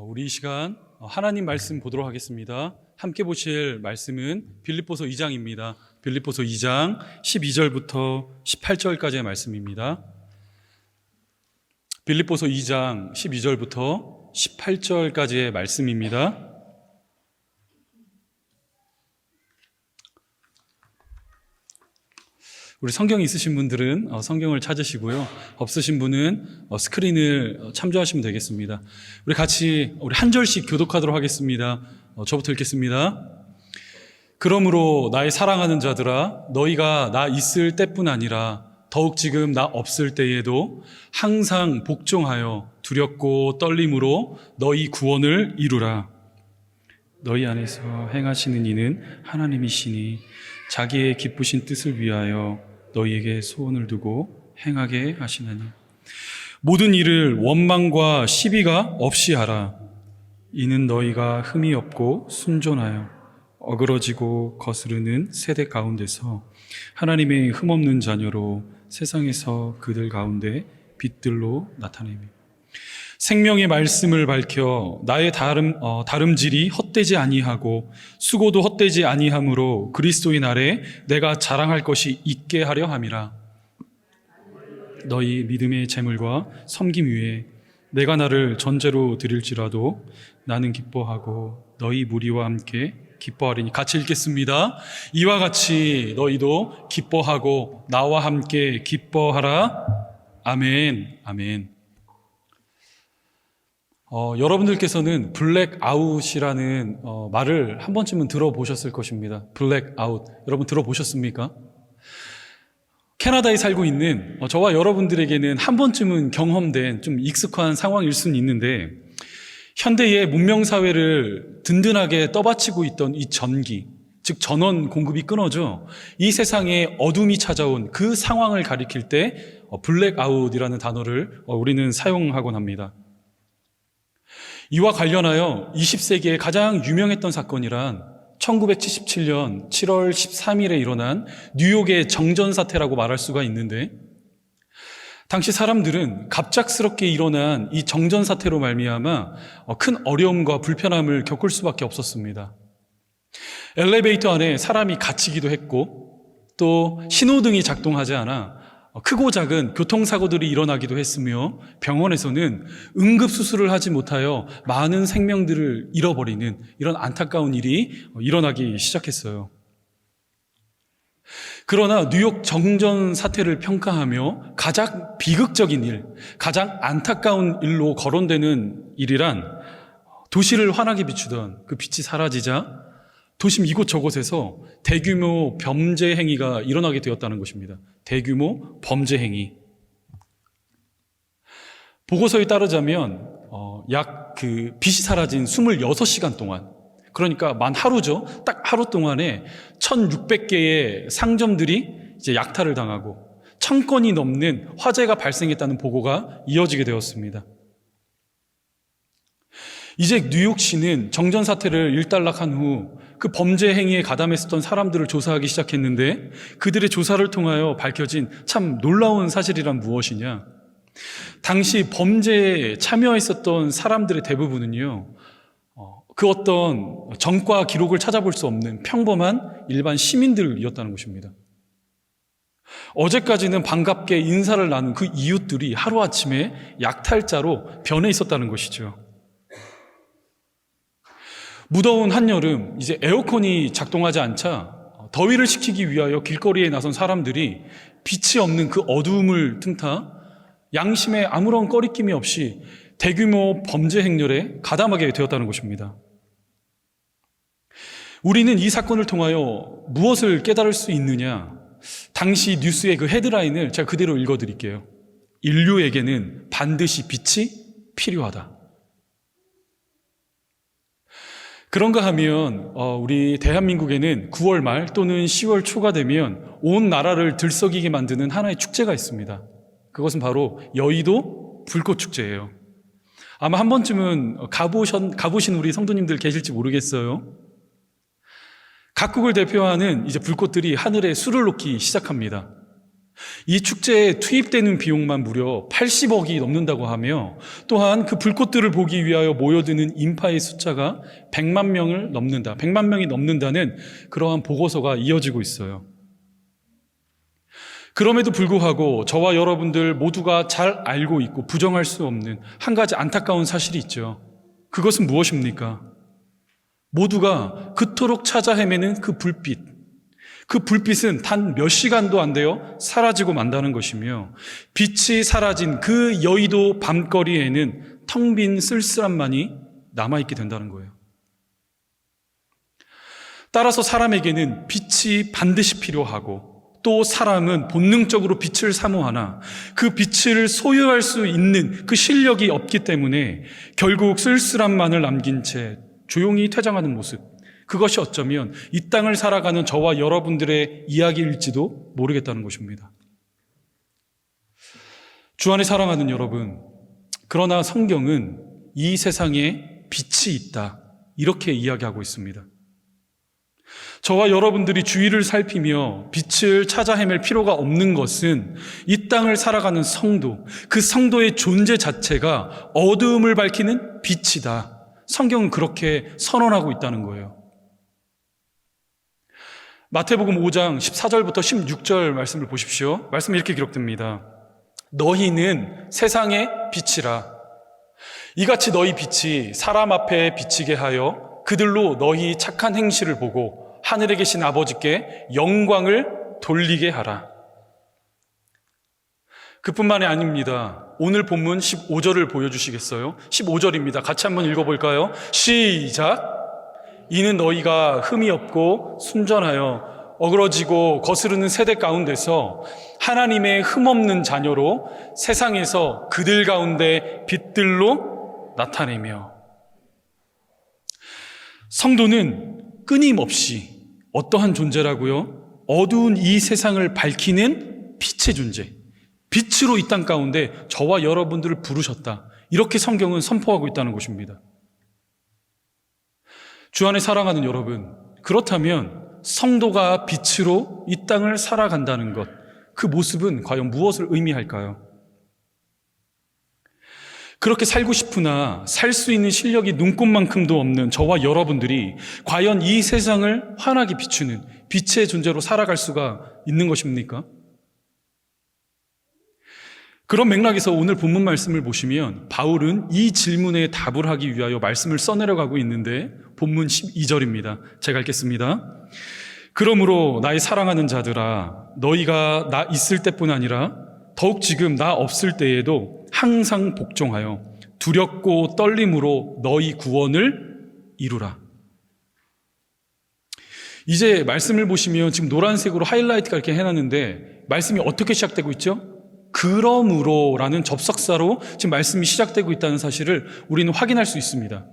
우리 이 시간 하나님 말씀 보도록 하겠습니다. 함께 보실 말씀은 빌립보서 2장입니다. 빌립보서 2장 12절부터 18절까지의 말씀입니다. 빌립보서 2장 12절부터 18절까지의 말씀입니다. 우리 성경 있으신 분들은 성경을 찾으시고요. 없으신 분은 스크린을 참조하시면 되겠습니다. 우리 같이 한 절씩 교독하도록 하겠습니다. 저부터 읽겠습니다. 그러므로 나의 사랑하는 자들아, 너희가 나 있을 때뿐 아니라 더욱 지금 나 없을 때에도 항상 복종하여 두렵고 떨림으로 너희 구원을 이루라. 너희 안에서 행하시는 이는 하나님이시니 자기의 기쁘신 뜻을 위하여 너희에게 소원을 두고 행하게 하시나니 모든 일을 원망과 시비가 없이 하라. 이는 너희가 흠이 없고 순전하여 어그러지고 거스르는 세대 가운데서 하나님의 흠없는 자녀로 세상에서 그들 가운데 빛들로 나타내며 생명의 말씀을 밝혀 나의 다름질이 헛되지 아니하고 수고도 헛되지 아니하므로 그리스도의 날에 내가 자랑할 것이 있게 하려 함이라. 너희 믿음의 재물과 섬김 위에 내가 나를 전제로 드릴지라도 나는 기뻐하고 너희 무리와 함께 기뻐하리니. 같이 읽겠습니다. 이와 같이 너희도 기뻐하고 나와 함께 기뻐하라. 아멘. 아멘. 여러분들께서는 블랙아웃이라는 말을 한 번쯤은 들어보셨을 것입니다. 블랙아웃. 여러분 들어보셨습니까? 캐나다에 살고 있는 저와 여러분들에게는 한 번쯤은 경험된 좀 익숙한 상황일 수는 있는데, 현대의 문명사회를 든든하게 떠받치고 있던 이 전기, 즉 전원 공급이 끊어져 이 세상에 어둠이 찾아온 그 상황을 가리킬 때 블랙아웃이라는 단어를 우리는 사용하곤 합니다. 이와 관련하여 20세기에 가장 유명했던 사건이란 1977년 7월 13일에 일어난 뉴욕의 정전사태라고 말할 수가 있는데, 당시 사람들은 갑작스럽게 일어난 이 정전사태로 말미암아 큰 어려움과 불편함을 겪을 수밖에 없었습니다. 엘리베이터 안에 사람이 갇히기도 했고, 또 신호등이 작동하지 않아 크고 작은 교통사고들이 일어나기도 했으며, 병원에서는 응급수술을 하지 못하여 많은 생명들을 잃어버리는 이런 안타까운 일이 일어나기 시작했어요. 그러나 뉴욕 정전 사태를 평가하며 가장 비극적인 일, 가장 안타까운 일로 거론되는 일이란 도시를 환하게 비추던 그 빛이 사라지자 도심 이곳저곳에서 대규모 범죄 행위가 일어나게 되었다는 것입니다. 대규모 범죄 행위. 보고서에 따르자면 빛이 사라진 26시간 동안, 그러니까 만 하루죠. 딱 하루 동안에 1,600개의 상점들이 이제 약탈을 당하고 1,000건이 넘는 화재가 발생했다는 보고가 이어지게 되었습니다. 이제 뉴욕시는 정전 사태를 일단락한 후 그 범죄 행위에 가담했었던 사람들을 조사하기 시작했는데, 그들의 조사를 통하여 밝혀진 참 놀라운 사실이란 무엇이냐? 당시 범죄에 참여했었던 사람들의 대부분은요, 그 어떤 전과 기록을 찾아볼 수 없는 평범한 일반 시민들이었다는 것입니다. 어제까지는 반갑게 인사를 나눈 그 이웃들이 하루아침에 약탈자로 변해 있었다는 것이죠. 무더운 한여름, 이제 에어컨이 작동하지 않자 더위를 식히기 위하여 길거리에 나선 사람들이 빛이 없는 그 어두움을 틈타 양심에 아무런 꺼리낌이 없이 대규모 범죄 행렬에 가담하게 되었다는 것입니다. 우리는 이 사건을 통하여 무엇을 깨달을 수 있느냐? 당시 뉴스의 그 헤드라인을 제가 그대로 읽어드릴게요. 인류에게는 반드시 빛이 필요하다. 그런가 하면 우리 대한민국에는 9월 말 또는 10월 초가 되면 온 나라를 들썩이게 만드는 하나의 축제가 있습니다. 그것은 바로 여의도 불꽃축제예요. 아마 한 번쯤은 가보신 우리 성도님들 계실지 모르겠어요. 각국을 대표하는 이제 불꽃들이 하늘에 술을 놓기 시작합니다. 이 축제에 투입되는 비용만 무려 80억이 넘는다고 하며, 또한 그 불꽃들을 보기 위하여 모여드는 인파의 숫자가 100만 명을 넘는다, 100만 명이 넘는다는 그러한 보고서가 이어지고 있어요. 그럼에도 불구하고 저와 여러분들 모두가 잘 알고 있고 부정할 수 없는 한 가지 안타까운 사실이 있죠. 그것은 무엇입니까? 모두가 그토록 찾아 헤매는 그 불빛, 그 불빛은 단 몇 시간도 안 되어 사라지고 만다는 것이며, 빛이 사라진 그 여의도 밤거리에는 텅 빈 쓸쓸함만이 남아있게 된다는 거예요. 따라서 사람에게는 빛이 반드시 필요하고, 또 사람은 본능적으로 빛을 사모하나 그 빛을 소유할 수 있는 그 실력이 없기 때문에 결국 쓸쓸함만을 남긴 채 조용히 퇴장하는 모습, 그것이 어쩌면 이 땅을 살아가는 저와 여러분들의 이야기일지도 모르겠다는 것입니다. 주 안에 사랑하는 여러분, 그러나 성경은 이 세상에 빛이 있다, 이렇게 이야기하고 있습니다. 저와 여러분들이 주위를 살피며 빛을 찾아 헤맬 필요가 없는 것은 이 땅을 살아가는 성도, 그 성도의 존재 자체가 어두움을 밝히는 빛이다. 성경은 그렇게 선언하고 있다는 거예요. 마태복음 5장 14절부터 16절 말씀을 보십시오. 말씀이 이렇게 기록됩니다. 너희는 세상의 빛이라. 이같이 너희 빛이 사람 앞에 비치게 하여 그들로 너희 착한 행실을 보고 하늘에 계신 아버지께 영광을 돌리게 하라. 그뿐만이 아닙니다. 오늘 본문 15절을 보여주시겠어요? 15절입니다. 같이 한번 읽어볼까요? 시작! 이는 너희가 흠이 없고 순전하여 어그러지고 거스르는 세대 가운데서 하나님의 흠없는 자녀로 세상에서 그들 가운데 빛들로 나타내며. 성도는 끊임없이 어떠한 존재라고요? 어두운 이 세상을 밝히는 빛의 존재, 빛으로 이 땅 가운데 저와 여러분들을 부르셨다, 이렇게 성경은 선포하고 있다는 것입니다. 주 안에 사랑하는 여러분, 그렇다면 성도가 빛으로 이 땅을 살아간다는 것, 그 모습은 과연 무엇을 의미할까요? 그렇게 살고 싶으나 살 수 있는 실력이 눈꼽만큼도 없는 저와 여러분들이 과연 이 세상을 환하게 비추는 빛의 존재로 살아갈 수가 있는 것입니까? 그런 맥락에서 오늘 본문 말씀을 보시면 바울은 이 질문에 답을 하기 위하여 말씀을 써내려가고 있는데, 본문 12절입니다. 제가 읽겠습니다. 그러므로 나의 사랑하는 자들아, 너희가 나 있을 때뿐 아니라 더욱 지금 나 없을 때에도 항상 복종하여 두렵고 떨림으로 너희 구원을 이루라. 이제 말씀을 보시면 지금 노란색으로 하이라이트가 이렇게 해놨는데, 말씀이 어떻게 시작되고 있죠? 그러므로라는 접속사로 지금 말씀이 시작되고 있다는 사실을 우리는 확인할 수 있습니다.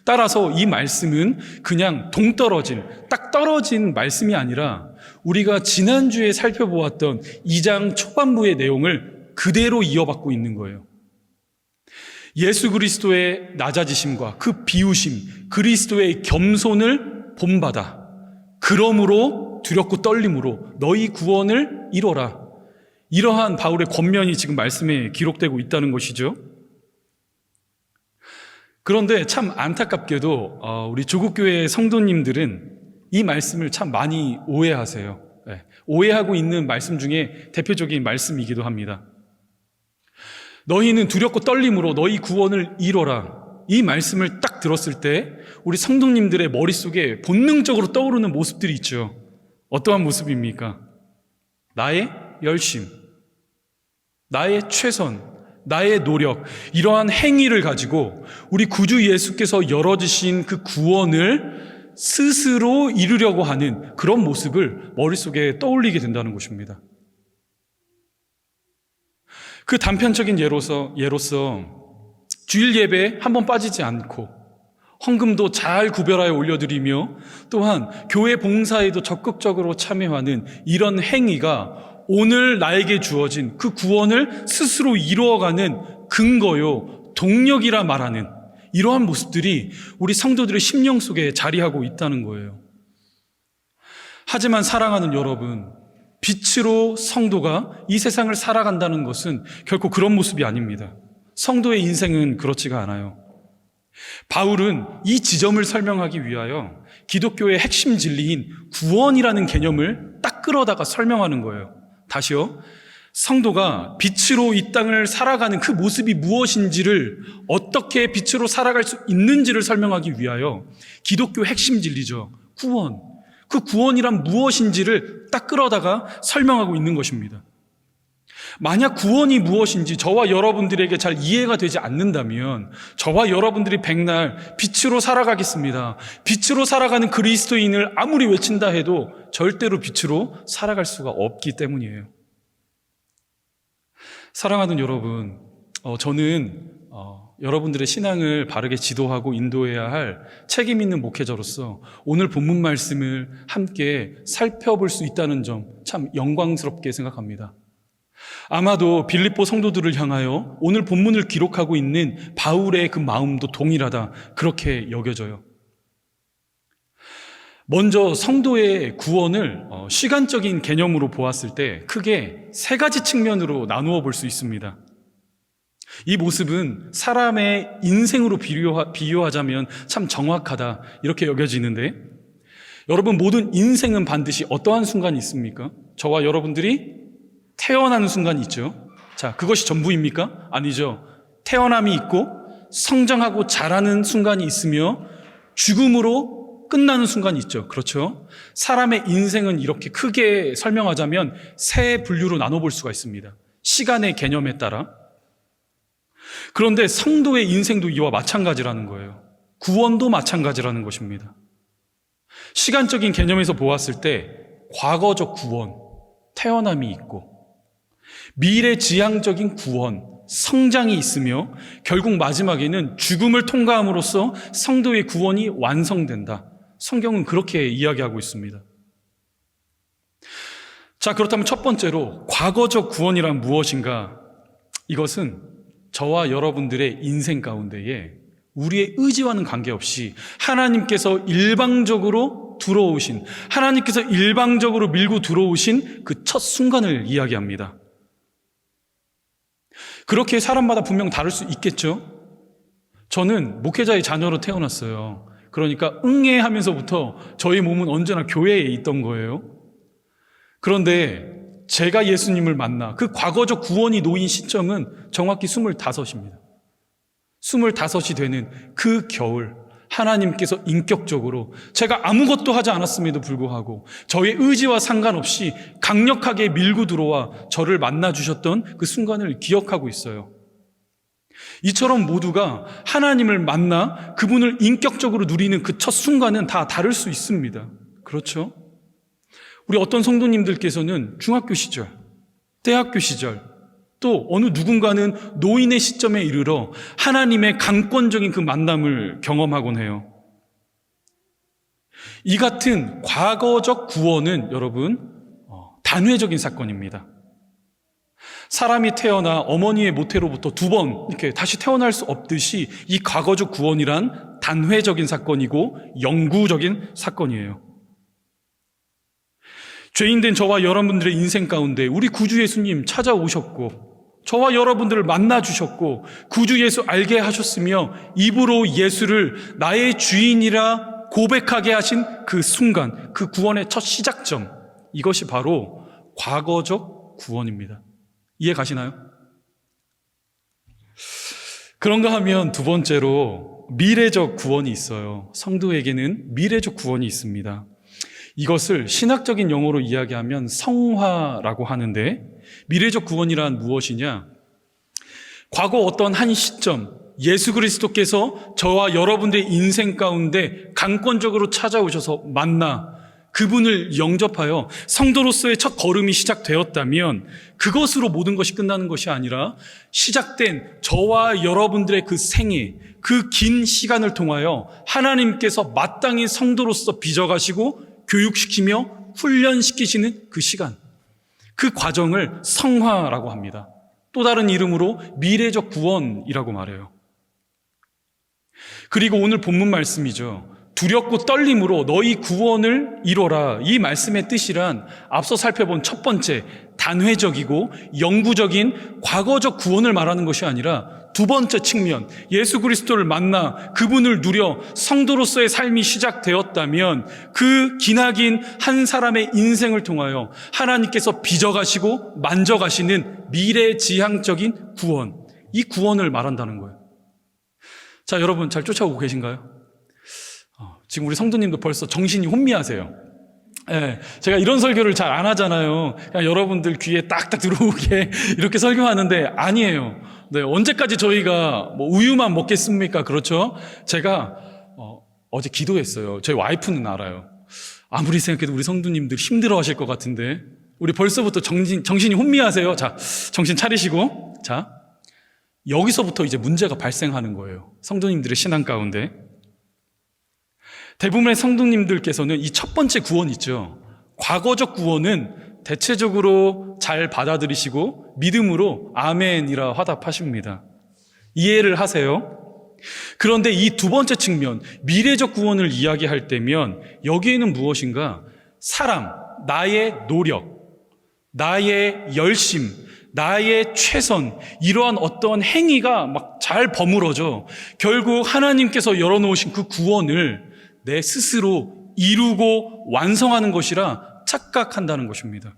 따라서 이 말씀은 그냥 동떨어진, 딱 떨어진 말씀이 아니라 우리가 지난주에 살펴보았던 2장 초반부의 내용을 그대로 이어받고 있는 거예요. 예수 그리스도의 낮아지심과 그 비우심, 그리스도의 겸손을 본받아 그러므로 두렵고 떨림으로 너희 구원을 이뤄라. 이러한 바울의 권면이 지금 말씀에 기록되고 있다는 것이죠. 그런데 참 안타깝게도 우리 조국교회 성도님들은 이 말씀을 참 많이 오해하세요. 오해하고 있는 말씀 중에 대표적인 말씀이기도 합니다. 너희는 두렵고 떨림으로 너희 구원을 이뤄라. 이 말씀을 딱 들었을 때 우리 성도님들의 머릿속에 본능적으로 떠오르는 모습들이 있죠. 어떠한 모습입니까? 나의 열심, 나의 최선, 나의 노력, 이러한 행위를 가지고 우리 구주 예수께서 열어주신 그 구원을 스스로 이루려고 하는 그런 모습을 머릿속에 떠올리게 된다는 것입니다. 그 단편적인 예로서 주일 예배에 한번 빠지지 않고 헌금도 잘 구별하여 올려드리며 또한 교회 봉사에도 적극적으로 참여하는 이런 행위가 오늘 나에게 주어진 그 구원을 스스로 이루어가는 근거요, 동력이라 말하는 이러한 모습들이 우리 성도들의 심령 속에 자리하고 있다는 거예요. 하지만 사랑하는 여러분, 빛으로 성도가 이 세상을 살아간다는 것은 결코 그런 모습이 아닙니다. 성도의 인생은 그렇지가 않아요. 바울은 이 지점을 설명하기 위하여 기독교의 핵심 진리인 구원이라는 개념을 딱 끌어다가 설명하는 거예요. 다시요. 성도가 빛으로 이 땅을 살아가는 그 모습이 무엇인지를, 어떻게 빛으로 살아갈 수 있는지를 설명하기 위하여 기독교 핵심 진리죠. 구원. 그 구원이란 무엇인지를 딱 끌어다가 설명하고 있는 것입니다. 만약 구원이 무엇인지 저와 여러분들에게 잘 이해가 되지 않는다면 저와 여러분들이 백날 빛으로 살아가겠습니다, 빛으로 살아가는 그리스도인을 아무리 외친다 해도 절대로 빛으로 살아갈 수가 없기 때문이에요. 사랑하는 여러분, 저는 여러분들의 신앙을 바르게 지도하고 인도해야 할 책임 있는 목회자로서 오늘 본문 말씀을 함께 살펴볼 수 있다는 점 참 영광스럽게 생각합니다. 아마도 빌립보 성도들을 향하여 오늘 본문을 기록하고 있는 바울의 그 마음도 동일하다, 그렇게 여겨져요. 먼저 성도의 구원을 시간적인 개념으로 보았을 때 크게 세 가지 측면으로 나누어 볼 수 있습니다. 이 모습은 사람의 인생으로 비유하자면 참 정확하다, 이렇게 여겨지는데, 여러분, 모든 인생은 반드시 어떠한 순간이 있습니까? 저와 여러분들이 태어나는 순간이 있죠. 자, 그것이 전부입니까? 아니죠. 태어남이 있고 성장하고 자라는 순간이 있으며 죽음으로 끝나는 순간이 있죠. 그렇죠? 사람의 인생은 이렇게 크게 설명하자면 세 분류로 나눠볼 수가 있습니다. 시간의 개념에 따라. 그런데 성도의 인생도 이와 마찬가지라는 거예요. 구원도 마찬가지라는 것입니다. 시간적인 개념에서 보았을 때 과거적 구원, 태어남이 있고, 미래지향적인 구원, 성장이 있으며, 결국 마지막에는 죽음을 통과함으로써 성도의 구원이 완성된다. 성경은 그렇게 이야기하고 있습니다. 자, 그렇다면 첫 번째로 과거적 구원이란 무엇인가? 이것은 저와 여러분들의 인생 가운데에 우리의 의지와는 관계없이 하나님께서 일방적으로 들어오신, 하나님께서 일방적으로 밀고 들어오신 그 첫 순간을 이야기합니다. 그렇게 사람마다 분명 다를 수 있겠죠? 저는 목회자의 자녀로 태어났어요. 그러니까 응애하면서부터 저희 몸은 언제나 교회에 있던 거예요. 그런데 제가 예수님을 만나 그 과거적 구원이 놓인 시점은 정확히 25입니다. 25이 되는 그 겨울, 하나님께서 인격적으로 제가 아무것도 하지 않았음에도 불구하고 저의 의지와 상관없이 강력하게 밀고 들어와 저를 만나주셨던 그 순간을 기억하고 있어요. 이처럼 모두가 하나님을 만나 그분을 인격적으로 누리는 그 첫 순간은 다 다를 수 있습니다. 그렇죠? 우리 어떤 성도님들께서는 중학교 시절, 대학교 시절, 또 어느 누군가는 노인의 시점에 이르러 하나님의 강권적인 그 만남을 경험하곤 해요. 이 같은 과거적 구원은 여러분 단회적인 사건입니다. 사람이 태어나 어머니의 모태로부터 2번 이렇게 다시 태어날 수 없듯이 이 과거적 구원이란 단회적인 사건이고 영구적인 사건이에요. 죄인된 저와 여러분들의 인생 가운데 우리 구주 예수님 찾아오셨고 저와 여러분들을 만나주셨고 구주 예수 알게 하셨으며 입으로 예수를 나의 주인이라 고백하게 하신 그 순간, 그 구원의 첫 시작점, 이것이 바로 과거적 구원입니다. 이해 가시나요? 그런가 하면 두 번째로 미래적 구원이 있어요. 성도에게는 미래적 구원이 있습니다. 이것을 신학적인 용어로 이야기하면 성화라고 하는데, 미래적 구원이란 무엇이냐? 과거 어떤 한 시점, 예수 그리스도께서 저와 여러분들의 인생 가운데 강권적으로 찾아오셔서 만나 그분을 영접하여 성도로서의 첫 걸음이 시작되었다면 그것으로 모든 것이 끝나는 것이 아니라 시작된 저와 여러분들의 그 생애, 그 긴 시간을 통하여 하나님께서 마땅히 성도로서 빚어가시고 교육시키며 훈련시키시는 그 시간, 그 과정을 성화라고 합니다. 또 다른 이름으로 미래적 구원이라고 말해요. 그리고 오늘 본문 말씀이죠. 두렵고 떨림으로 너희 구원을 이뤄라. 이 말씀의 뜻이란 앞서 살펴본 첫 번째 단회적이고 영구적인 과거적 구원을 말하는 것이 아니라 두 번째 측면, 예수 그리스도를 만나 그분을 누려 성도로서의 삶이 시작되었다면 그 기나긴 한 사람의 인생을 통하여 하나님께서 빚어가시고 만져가시는 미래지향적인 구원, 이 구원을 말한다는 거예요. 자, 여러분 잘 쫓아오고 계신가요? 지금 우리 성도님도 벌써 정신이 혼미하세요. 예, 제가 이런 설교를 잘 안 하잖아요. 그냥 여러분들 귀에 딱딱 들어오게 이렇게 설교하는데 아니에요. 네, 언제까지 저희가 뭐 우유만 먹겠습니까? 그렇죠? 제가 어제 기도했어요. 저희 와이프는 알아요. 아무리 생각해도 우리 성도님들 힘들어하실 것 같은데 우리 벌써부터 정신이 혼미하세요. 자, 정신 차리시고, 자, 여기서부터 이제 문제가 발생하는 거예요. 성도님들의 신앙 가운데. 대부분의 성도님들께서는 이 첫 번째 구원 있죠. 과거적 구원은 대체적으로 잘 받아들이시고 믿음으로 아멘이라 화답하십니다. 이해를 하세요. 그런데 이 두 번째 측면, 미래적 구원을 이야기할 때면 여기에는 무엇인가? 사람, 나의 노력, 나의 열심, 나의 최선, 이러한 어떠한 행위가 막 잘 버무러져 결국 하나님께서 열어놓으신 그 구원을 내 스스로 이루고 완성하는 것이라 착각한다는 것입니다.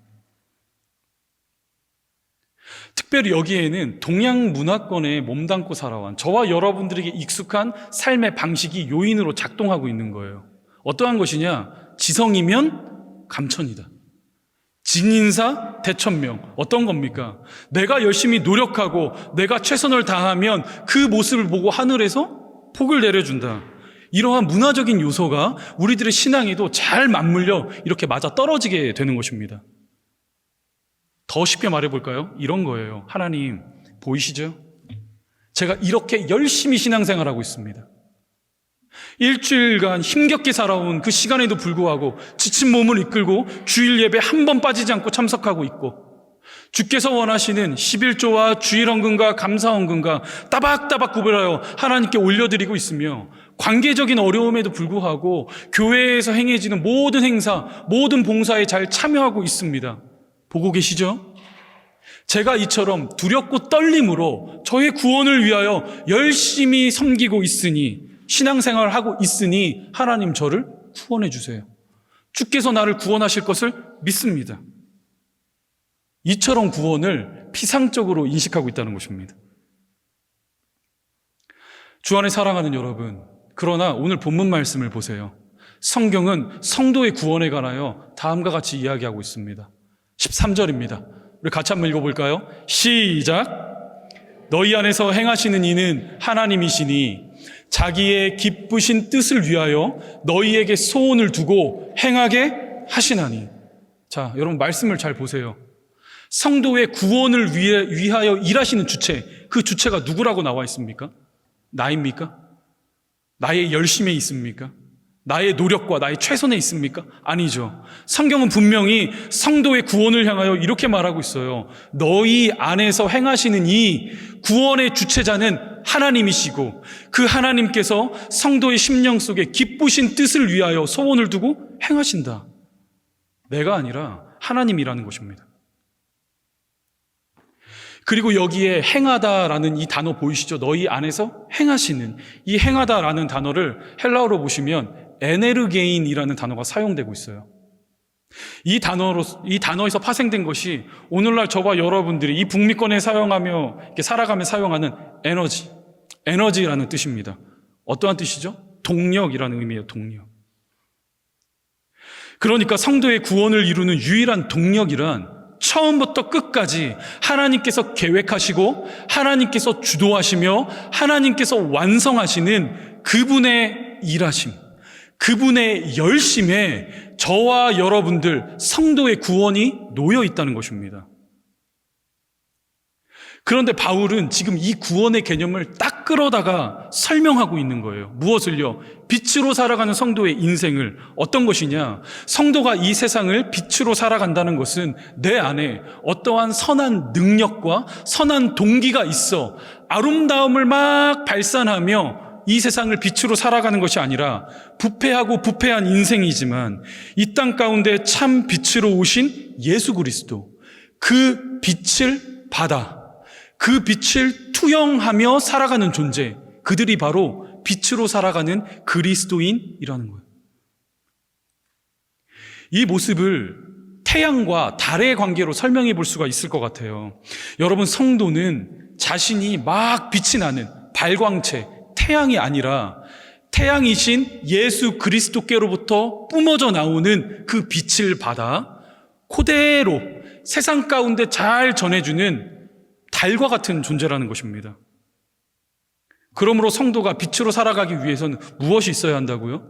특별히 여기에는 동양 문화권에 몸담고 살아온 저와 여러분들에게 익숙한 삶의 방식이 요인으로 작동하고 있는 거예요. 어떠한 것이냐? 지성이면 감천이다. 진인사 대천명. 어떤 겁니까? 내가 열심히 노력하고 내가 최선을 다하면 그 모습을 보고 하늘에서 복을 내려준다. 이러한 문화적인 요소가 우리들의 신앙에도 잘 맞물려 이렇게 맞아 떨어지게 되는 것입니다. 더 쉽게 말해볼까요? 이런 거예요. 하나님 보이시죠? 제가 이렇게 열심히 신앙생활하고 있습니다. 일주일간 힘겹게 살아온 그 시간에도 불구하고 지친 몸을 이끌고 주일 예배 한 번 빠지지 않고 참석하고 있고 주께서 원하시는 11조와 주일헌금과 감사헌금과 따박따박 구별하여 하나님께 올려드리고 있으며 관계적인 어려움에도 불구하고 교회에서 행해지는 모든 행사, 모든 봉사에 잘 참여하고 있습니다. 보고 계시죠? 제가 이처럼 두렵고 떨림으로 저의 구원을 위하여 열심히 섬기고 있으니, 신앙생활을 하고 있으니 하나님 저를 구원해 주세요. 주께서 나를 구원하실 것을 믿습니다. 이처럼 구원을 피상적으로 인식하고 있다는 것입니다. 주 안에 사랑하는 여러분, 그러나 오늘 본문 말씀을 보세요. 성경은 성도의 구원에 관하여 다음과 같이 이야기하고 있습니다. 13절입니다. 우리 같이 한번 읽어볼까요? 시작! 너희 안에서 행하시는 이는 하나님이시니 자기의 기쁘신 뜻을 위하여 너희에게 소원을 두고 행하게 하시나니. 자, 여러분 말씀을 잘 보세요. 성도의 구원을 위하여 일하시는 주체, 그 주체가 누구라고 나와 있습니까? 나입니까? 나의 열심에 있습니까? 나의 노력과 나의 최선에 있습니까? 아니죠. 성경은 분명히 성도의 구원을 향하여 이렇게 말하고 있어요. 너희 안에서 행하시는 이 구원의 주체자는 하나님이시고 그 하나님께서 성도의 심령 속에 기쁘신 뜻을 위하여 소원을 두고 행하신다. 내가 아니라 하나님이라는 것입니다. 그리고 여기에 행하다라는 이 단어 보이시죠? 너희 안에서 행하시는 이 행하다라는 단어를 헬라어로 보시면 에네르게인이라는 단어가 사용되고 있어요. 이 단어에서 파생된 것이 오늘날 저와 여러분들이 이 북미권에 사용하며 이렇게 살아가며 사용하는 에너지라는 뜻입니다. 어떠한 뜻이죠? 동력이라는 의미예요. 동력. 그러니까 성도의 구원을 이루는 유일한 동력이란 처음부터 끝까지 하나님께서 계획하시고 하나님께서 주도하시며 하나님께서 완성하시는 그분의 일하심, 그분의 열심에 저와 여러분들 성도의 구원이 놓여 있다는 것입니다. 그런데 바울은 지금 이 구원의 개념을 딱 끌어다가 설명하고 있는 거예요. 무엇을요? 빛으로 살아가는 성도의 인생을. 어떤 것이냐? 성도가 이 세상을 빛으로 살아간다는 것은 내 안에 어떠한 선한 능력과 선한 동기가 있어 아름다움을 막 발산하며 이 세상을 빛으로 살아가는 것이 아니라 부패하고 부패한 인생이지만 이 땅 가운데 참 빛으로 오신 예수 그리스도, 그 빛을 받아 그 빛을 투영하며 살아가는 존재, 그들이 바로 빛으로 살아가는 그리스도인이라는 거예요. 이 모습을 태양과 달의 관계로 설명해 볼 수가 있을 것 같아요. 여러분, 성도는 자신이 막 빛이 나는 발광체, 태양이 아니라 태양이신 예수 그리스도께로부터 뿜어져 나오는 그 빛을 받아 그대로 세상 가운데 잘 전해주는 달과 같은 존재라는 것입니다. 그러므로 성도가 빛으로 살아가기 위해서는 무엇이 있어야 한다고요?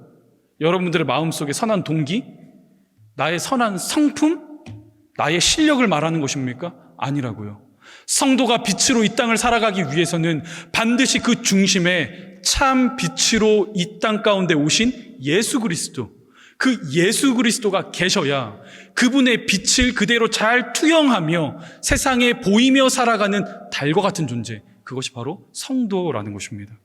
여러분들의 마음속에 선한 동기? 나의 선한 성품? 나의 실력을 말하는 것입니까? 아니라고요. 성도가 빛으로 이 땅을 살아가기 위해서는 반드시 그 중심에 참 빛으로 이 땅 가운데 오신 예수 그리스도, 그 예수 그리스도가 계셔야 그분의 빛을 그대로 잘 투영하며 세상에 보이며 살아가는 달과 같은 존재, 그것이 바로 성도라는 것입니다.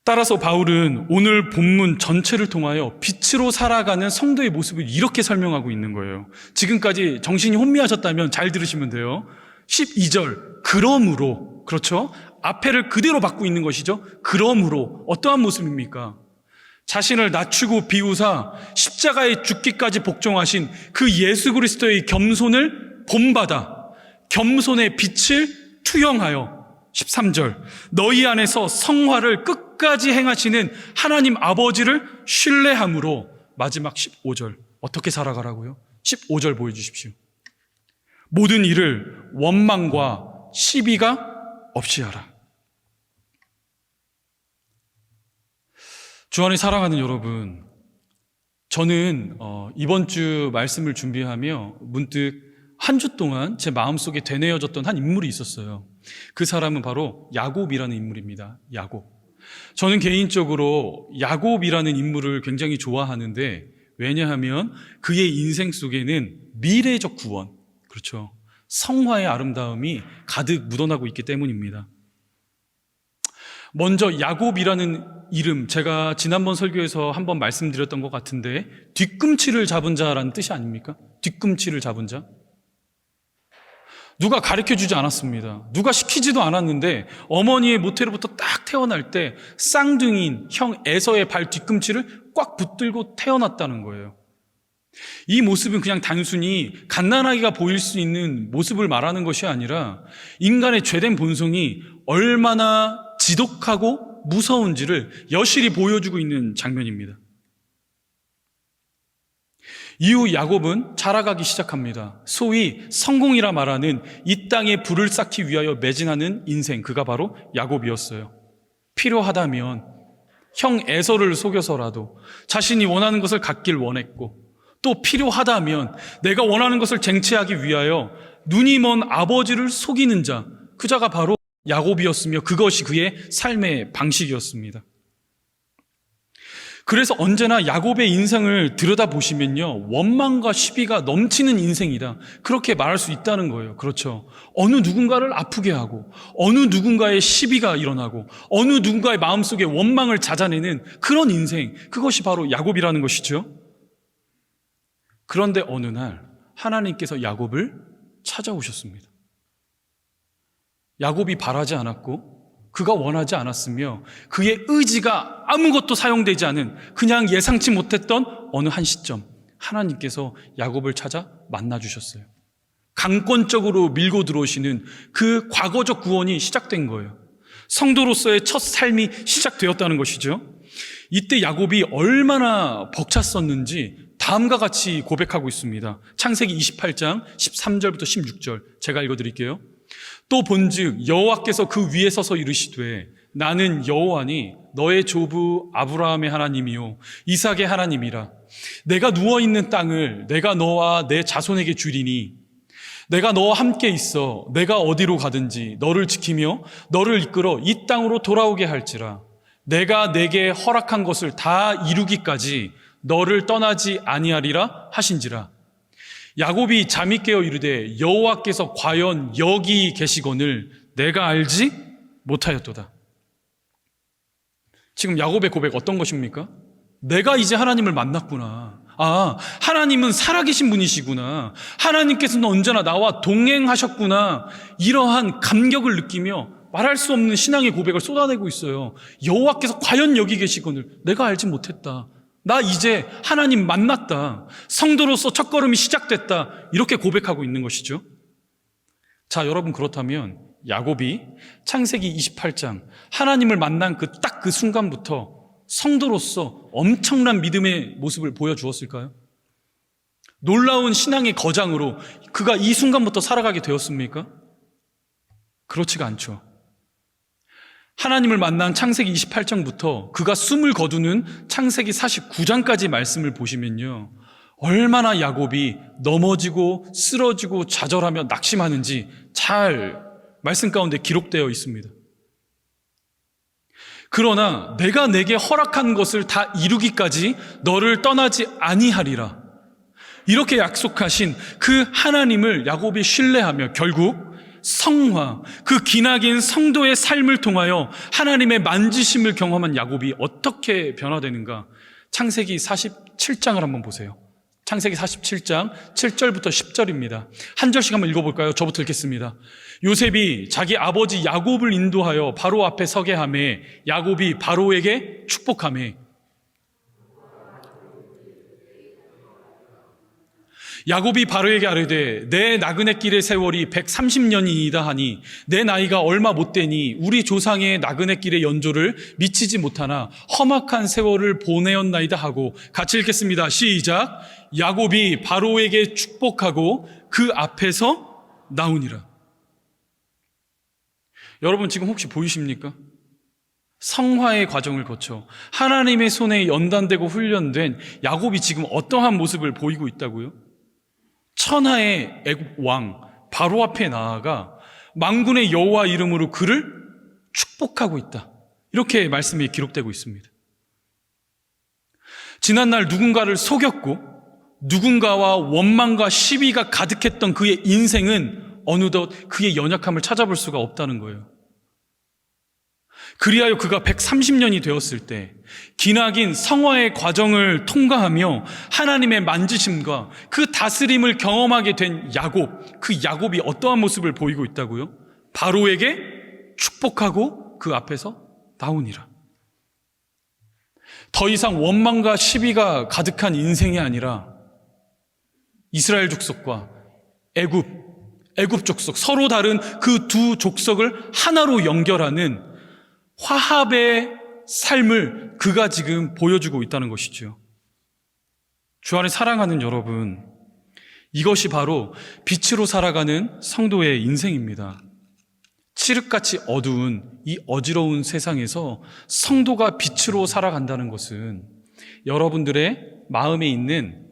따라서 바울은 오늘 본문 전체를 통하여 빛으로 살아가는 성도의 모습을 이렇게 설명하고 있는 거예요. 지금까지 정신이 혼미하셨다면 잘 들으시면 돼요. 12절, 그러므로, 그렇죠? 앞에를 그대로 받고 있는 것이죠. 그러므로 어떠한 모습입니까? 자신을 낮추고 비우사 십자가에 죽기까지 복종하신 그 예수 그리스도의 겸손을 본받아 겸손의 빛을 투영하여 13절, 너희 안에서 성화를 끝까지 행하시는 하나님 아버지를 신뢰함으로, 마지막 15절, 어떻게 살아가라고요? 15절 보여주십시오. 모든 일을 원망과 시비가 없이 하라. 주 안에 사랑하는 여러분, 저는 이번 주 말씀을 준비하며 문득 한 주 동안 제 마음속에 되뇌어졌던 한 인물이 있었어요. 그 사람은 바로 야곱이라는 인물입니다. 야곱. 저는 개인적으로 야곱이라는 인물을 굉장히 좋아하는데, 왜냐하면 그의 인생 속에는 미래적 구원, 그렇죠, 성화의 아름다움이 가득 묻어나고 있기 때문입니다. 먼저 야곱이라는 이름, 제가 지난번 설교에서 한번 말씀드렸던 것 같은데, 뒤꿈치를 잡은 자라는 뜻이 아닙니까? 뒤꿈치를 잡은 자. 누가 가르쳐주지 않았습니다. 누가 시키지도 않았는데 어머니의 모태로부터 딱 태어날 때 쌍둥이인 형 에서의 발 뒤꿈치를 꽉 붙들고 태어났다는 거예요. 이 모습은 그냥 단순히 갓난아기가 보일 수 있는 모습을 말하는 것이 아니라 인간의 죄된 본성이 얼마나 지독하고 무서운지를 여실히 보여주고 있는 장면입니다. 이후 야곱은 자라가기 시작합니다. 소위 성공이라 말하는 이 땅에 불을 쌓기 위하여 매진하는 인생, 그가 바로 야곱이었어요. 필요하다면 형 에서를 속여서라도 자신이 원하는 것을 갖길 원했고, 또 필요하다면 내가 원하는 것을 쟁취하기 위하여 눈이 먼 아버지를 속이는 자, 그 자가 바로 야곱이었으며 그것이 그의 삶의 방식이었습니다. 그래서 언제나 야곱의 인생을 들여다보시면요, 원망과 시비가 넘치는 인생이다, 그렇게 말할 수 있다는 거예요. 그렇죠. 어느 누군가를 아프게 하고, 어느 누군가의 시비가 일어나고, 어느 누군가의 마음속에 원망을 잦아내는 그런 인생, 그것이 바로 야곱이라는 것이죠. 그런데 어느 날 하나님께서 야곱을 찾아오셨습니다. 야곱이 바라지 않았고 그가 원하지 않았으며 그의 의지가 아무것도 사용되지 않은, 그냥 예상치 못했던 어느 한 시점, 하나님께서 야곱을 찾아 만나주셨어요. 강권적으로 밀고 들어오시는 그 과거적 구원이 시작된 거예요. 성도로서의 첫 삶이 시작되었다는 것이죠. 이때 야곱이 얼마나 벅찼었는지 다음과 같이 고백하고 있습니다. 창세기 28장 13절부터 16절 제가 읽어드릴게요. 또 본즉 여호와께서 그 위에 서서 이르시되 나는 여호와니 너의 조부 아브라함의 하나님이요 이삭의 하나님이라. 내가 누워있는 땅을 내가 너와 내 자손에게 주리니 내가 너와 함께 있어 내가 어디로 가든지 너를 지키며 너를 이끌어 이 땅으로 돌아오게 할지라. 내가 내게 허락한 것을 다 이루기까지 너를 떠나지 아니하리라 하신지라. 야곱이 잠이 깨어 이르되 여호와께서 과연 여기 계시거늘 내가 알지? 못하였도다. 지금 야곱의 고백 어떤 것입니까? 내가 이제 하나님을 만났구나. 하나님은 살아계신 분이시구나. 하나님께서는 언제나 나와 동행하셨구나. 이러한 감격을 느끼며 말할 수 없는 신앙의 고백을 쏟아내고 있어요. 여호와께서 과연 여기 계시거늘 내가 알지 못했다. 나 이제 하나님 만났다. 성도로서 첫걸음이 시작됐다. 이렇게 고백하고 있는 것이죠. 자, 여러분, 그렇다면 야곱이 창세기 28장 하나님을 만난 딱 그 순간부터 성도로서 엄청난 믿음의 모습을 보여주었을까요? 놀라운 신앙의 거장으로 그가 이 순간부터 살아가게 되었습니까? 그렇지가 않죠. 하나님을 만난 창세기 28장부터 그가 숨을 거두는 창세기 49장까지 말씀을 보시면요, 얼마나 야곱이 넘어지고 쓰러지고 좌절하며 낙심하는지 잘 말씀 가운데 기록되어 있습니다. 그러나 내가 내게 허락한 것을 다 이루기까지 너를 떠나지 아니하리라, 이렇게 약속하신 그 하나님을 야곱이 신뢰하며 결국 성화, 그 기나긴 성도의 삶을 통하여 하나님의 만지심을 경험한 야곱이 어떻게 변화되는가? 창세기 47장을 한번 보세요. 창세기 47장 7절부터 10절입니다. 한 절씩 한번 읽어볼까요? 저부터 읽겠습니다. 요셉이 자기 아버지 야곱을 인도하여 바로 앞에 서게 하매 야곱이 바로에게 축복하매, 야곱이 바로에게 아뢰되 내 나그네 길의 세월이 130년이이다 하니 내 나이가 얼마 못 되니 우리 조상의 나그네 길의 연조를 미치지 못하나 험악한 세월을 보내었나이다 하고, 같이 읽겠습니다. 시작. 야곱이 바로에게 축복하고 그 앞에서 나오니라. 여러분, 지금 혹시 보이십니까? 성화의 과정을 거쳐 하나님의 손에 연단되고 훈련된 야곱이 지금 어떠한 모습을 보이고 있다고요? 천하의 애굽 왕 바로 앞에 나아가 만군의 여호와 이름으로 그를 축복하고 있다. 이렇게 말씀이 기록되고 있습니다. 지난날 누군가를 속였고 누군가와 원망과 시비가 가득했던 그의 인생은 어느덧 그의 연약함을 찾아볼 수가 없다는 거예요. 그리하여 그가 130년이 되었을 때 기나긴 성화의 과정을 통과하며 하나님의 만지심과 그 다스림을 경험하게 된 야곱, 그 야곱이 어떠한 모습을 보이고 있다고요? 바로에게 축복하고 그 앞에서 나오니라. 더 이상 원망과 시비가 가득한 인생이 아니라 이스라엘 족속과 애굽 족속, 서로 다른 그 두 족속을 하나로 연결하는 화합의 삶을 그가 지금 보여주고 있다는 것이죠. 주 안에 사랑하는 여러분, 이것이 바로 빛으로 살아가는 성도의 인생입니다. 칠흑같이 어두운 이 어지러운 세상에서 성도가 빛으로 살아간다는 것은 여러분들의 마음에 있는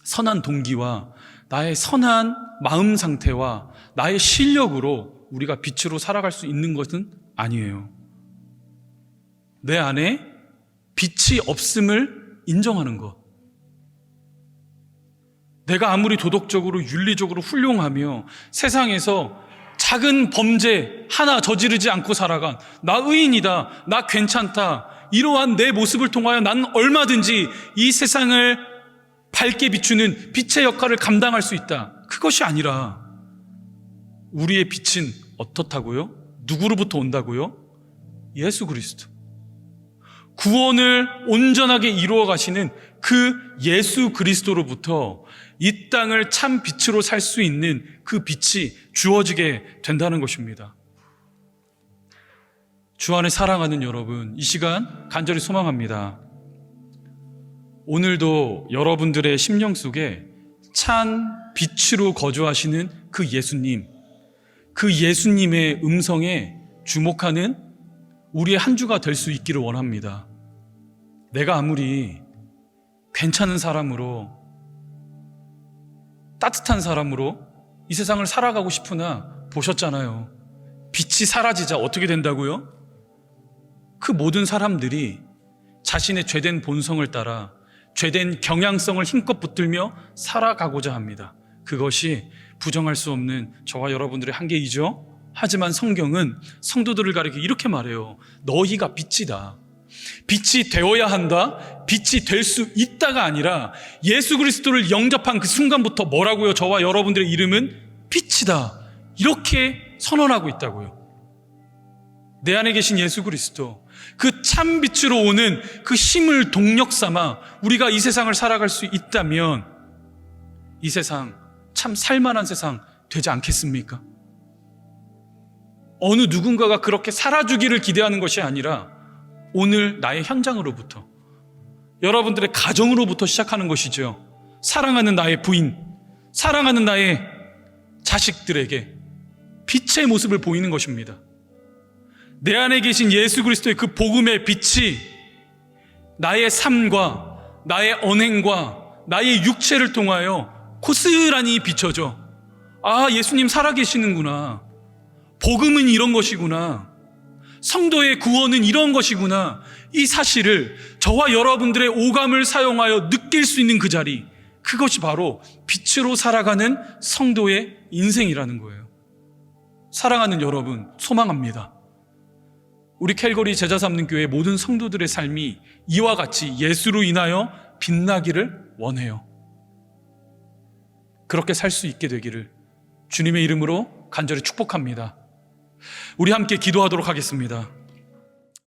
선한 동기와 나의 선한 마음 상태와 나의 실력으로 우리가 빛으로 살아갈 수 있는 것은 아니에요. 내 안에 빛이 없음을 인정하는 것. 내가 아무리 도덕적으로 윤리적으로 훌륭하며 세상에서 작은 범죄 하나 저지르지 않고 살아간 나 의인이다, 나 괜찮다, 이러한 내 모습을 통하여 난 얼마든지 이 세상을 밝게 비추는 빛의 역할을 감당할 수 있다. 그것이 아니라 우리의 빛은 어떻다고요? 누구로부터 온다고요? 예수 그리스도. 구원을 온전하게 이루어 가시는 그 예수 그리스도로부터 이 땅을 참 빛으로 살 수 있는 그 빛이 주어지게 된다는 것입니다. 주 안에 사랑하는 여러분, 이 시간 간절히 소망합니다. 오늘도 여러분들의 심령 속에 찬 빛으로 거주하시는 그 예수님, 그 예수님의 음성에 주목하는 우리의 한 주가 될 수 있기를 원합니다. 내가 아무리 괜찮은 사람으로, 따뜻한 사람으로 이 세상을 살아가고 싶으나 보셨잖아요. 빛이 사라지자 어떻게 된다고요? 그 모든 사람들이 자신의 죄된 본성을 따라 죄된 경향성을 힘껏 붙들며 살아가고자 합니다. 그것이 부정할 수 없는 저와 여러분들의 한계이죠. 하지만 성경은 성도들을 가리켜 이렇게 말해요. 너희가 빛이다. 빛이 되어야 한다. 빛이 될 수 있다가 아니라 예수 그리스도를 영접한 그 순간부터 뭐라고요? 저와 여러분들의 이름은 빛이다. 이렇게 선언하고 있다고요. 내 안에 계신 예수 그리스도, 그 참 빛으로 오는 그 힘을 동력 삼아 우리가 이 세상을 살아갈 수 있다면 이 세상 참 살만한 세상 되지 않겠습니까? 어느 누군가가 그렇게 살아주기를 기대하는 것이 아니라 오늘 나의 현장으로부터, 여러분들의 가정으로부터 시작하는 것이죠. 사랑하는 나의 부인, 사랑하는 나의 자식들에게 빛의 모습을 보이는 것입니다. 내 안에 계신 예수 그리스도의 그 복음의 빛이 나의 삶과 나의 언행과 나의 육체를 통하여 고스란히 비춰져. 아, 예수님 살아계시는구나. 복음은 이런 것이구나. 성도의 구원은 이런 것이구나. 이 사실을 저와 여러분들의 오감을 사용하여 느낄 수 있는 그 자리, 그것이 바로 빛으로 살아가는 성도의 인생이라는 거예요. 사랑하는 여러분, 소망합니다. 우리 캘거리 제자 삼는 교회 모든 성도들의 삶이 이와 같이 예수로 인하여 빛나기를 원해요. 그렇게 살 수 있게 되기를 주님의 이름으로 간절히 축복합니다. 우리 함께 기도하도록 하겠습니다.